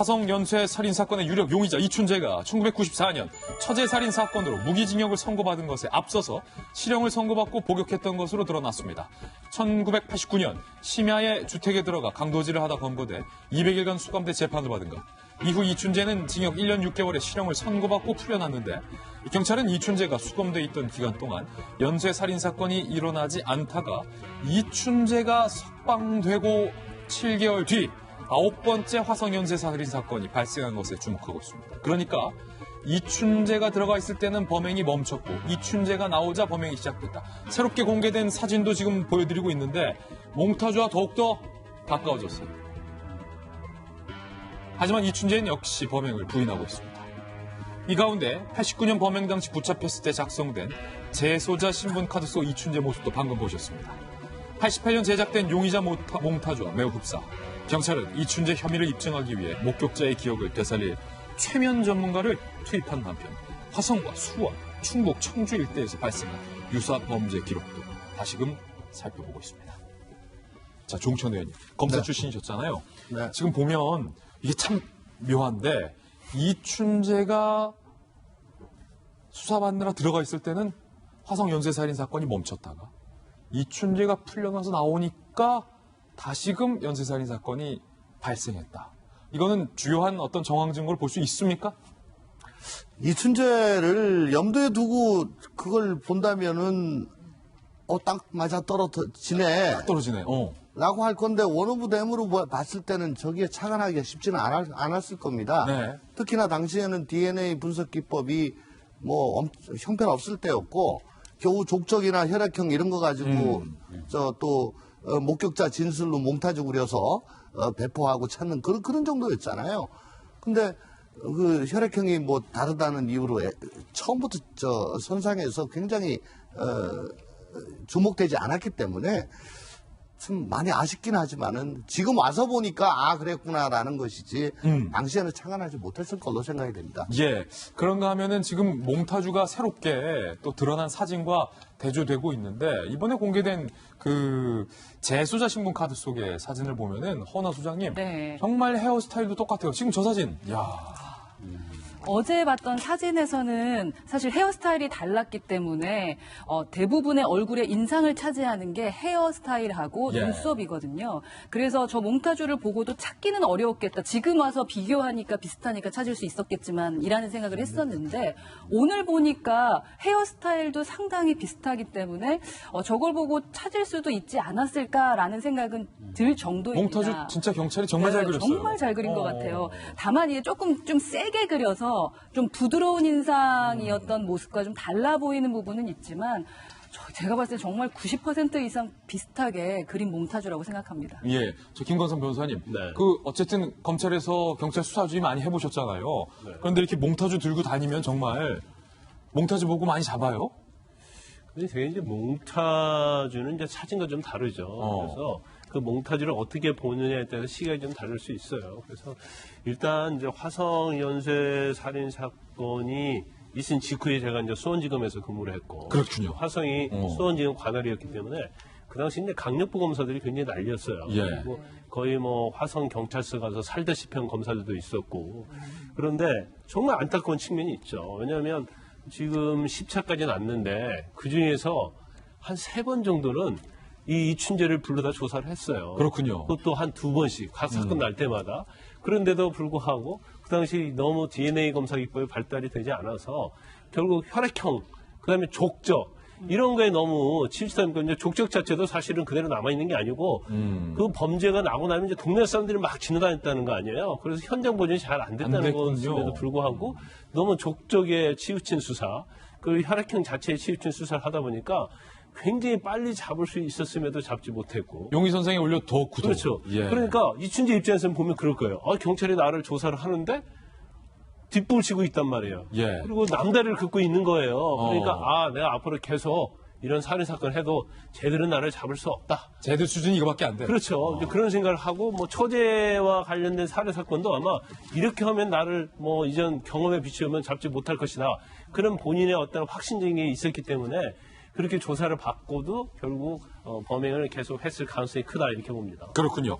화성 연쇄 살인 사건의 유력 용의자 이춘재가 1994년 처제 살인 사건으로 무기징역을 선고받은 것에 앞서서 실형을 선고받고 복역했던 것으로 드러났습니다. 1989년 심야에 주택에 들어가 강도질을 하다 검거돼 200일간 수감돼 재판을 받은 것. 이후 이춘재는 징역 1년 6개월의 실형을 선고받고 풀려났는데 경찰은 이춘재가 수감돼 있던 기간 동안 연쇄 살인 사건이 일어나지 않다가 이춘재가 석방되고 7개월 뒤 9번째 화성 연쇄 살인 사건이 발생한 것에 주목하고 있습니다. 그러니까 이춘재가 들어가 있을 때는 범행이 멈췄고 이춘재가 나오자 범행이 시작됐다. 새롭게 공개된 사진도 지금 보여드리고 있는데 몽타주와 더욱더 가까워졌어요. 하지만 이춘재는 역시 범행을 부인하고 있습니다. 이 가운데 89년 범행 당시 붙잡혔을 때 작성된 재소자 신분 카드 속 이춘재 모습도 방금 보셨습니다. 88년 제작된 용의자 몽타주와 매우 흡사. 경찰은 이춘재 혐의를 입증하기 위해 목격자의 기억을 되살릴 최면 전문가를 투입한 한편 화성과 수원, 충북, 청주 일대에서 발생한 유사 범죄 기록도 다시금 살펴보고 있습니다. 자, 종천 의원님, 검사 네. 출신이셨잖아요. 네. 지금 보면 이게 참 묘한데 이춘재가 수사받느라 들어가 있을 때는 화성 연쇄살인 사건이 멈췄다가 이춘재가 풀려나서 나오니까 다시금 연쇄살인 사건이 발생했다. 이거는 주요한 어떤 정황 증거를 볼 수 있습니까? 이춘재를 염두에 두고 그걸 본다면은 딱 맞아 떨어지네 떨어지네. 라고 할 건데 원오브 댐으로 봤을 때는 저기에 착안하기가 쉽지는 않았을 겁니다. 네. 특히나 당시에는 DNA 분석 기법이 뭐 형편없을 때였고 겨우 족적이나 혈액형 이런 거 가지고 또 목격자 진술로 몽타주 그려서 배포하고 찾는 그런 정도였잖아요. 근데 그 혈액형이 뭐 다르다는 이유로 처음부터 선상에서 굉장히 주목되지 않았기 때문에 참 많이 아쉽긴 하지만은 지금 와서 보니까 그랬구나라는 것이지 당시에는 착안하지 못했을 걸로 생각이 됩니다. 예. 그런가 하면은 지금 몽타주가 새롭게 또 드러난 사진과 대조되고 있는데 이번에 공개된 그 재소자 신분 카드 속의 사진을 보면은 허나 소장님 네. 정말 헤어스타일도 똑같아요. 지금 저 사진. 야. 어제 봤던 사진에서는 사실 헤어스타일이 달랐기 때문에 대부분의 얼굴의 인상을 차지하는 게 헤어스타일하고 예. 눈썹이거든요. 그래서 저 몽타주를 보고도 찾기는 어려웠겠다. 지금 와서 비교하니까 비슷하니까 찾을 수 있었겠지만 이라는 생각을 했었는데 오늘 보니까 헤어스타일도 상당히 비슷하기 때문에 저걸 보고 찾을 수도 있지 않았을까라는 생각은 들 정도입니다. 몽타주 진짜 경찰이 정말 잘 그렸어요. 정말 잘 그린 것 같아요. 다만 이게 조금 좀 세게 그려서 좀 부드러운 인상이었던 모습과 좀 달라 보이는 부분은 있지만 제가 봤을 때 정말 90% 이상 비슷하게 그린 몽타주라고 생각합니다. 예. 저 김건선 변호사님. 네. 어쨌든 검찰에서 경찰 수사 주의 많이 해보셨잖아요. 네. 그런데 이렇게 몽타주 들고 다니면 정말 몽타주 보고 많이 잡아요? 근데 되게 이제 몽타주는 이제 사진과 좀 다르죠. 그래서 그 몽타주를 어떻게 보느냐에 따라서 시각이 좀 다를 수 있어요. 그래서 일단 이제 화성 연쇄 살인 사건이 있은 직후에 제가 이제 수원지검에서 근무를 했고. 그렇군요. 화성이 수원지검 관할이었기 때문에 그 당시 이제 강력부 검사들이 굉장히 난리였어요. 예. 그리고 거의 뭐 화성 경찰서 가서 살다시피 한 검사들도 있었고. 그런데 정말 안타까운 측면이 있죠. 왜냐하면 지금 10차까지 났는데 그 중에서 한 3번 정도는 이 이춘재를 불러다 조사를 했어요. 그렇군요. 그것도 한 2번씩 각 사건 날 때마다. 그런데도 불구하고 그 당시 너무 DNA 검사 기법이 발달이 되지 않아서 결국 혈액형, 그다음에 족적 이런 거에 너무 치우치다 보니까 족적 자체도 사실은 그대로 남아있는 게 아니고 그 범죄가 나고 나면 이제 동네 사람들이 막 지나다녔다는 거 아니에요. 그래서 현장 보존이 잘 안 됐다는 것임에도 불구하고 너무 족적에 치우친 수사, 그 혈액형 자체에 치우친 수사를 하다 보니까 굉장히 빨리 잡을 수 있었음에도 잡지 못했고. 용의 선생이 오히려 더 구도. 그렇죠. 예. 그러니까 이춘재 입장에서는 보면 그럴 거예요. 경찰이 나를 조사를 하는데 뒷불 치고 있단 말이에요. 예. 그리고 남다리를 긋고 있는 거예요. 그러니까 내가 앞으로 계속 이런 살인 사건 해도 쟤들은 나를 잡을 수 없다. 쟤들 수준이 이거밖에 안 돼. 그렇죠. 이제 그런 생각을 하고 뭐 처제와 관련된 살인 사건도 아마 이렇게 하면 나를 뭐 이전 경험에 비추면 잡지 못할 것이다. 그런 본인의 어떤 확신적인 게 있었기 때문에 그렇게 조사를 받고도 결국 범행을 계속 했을 가능성이 크다 이렇게 봅니다. 그렇군요.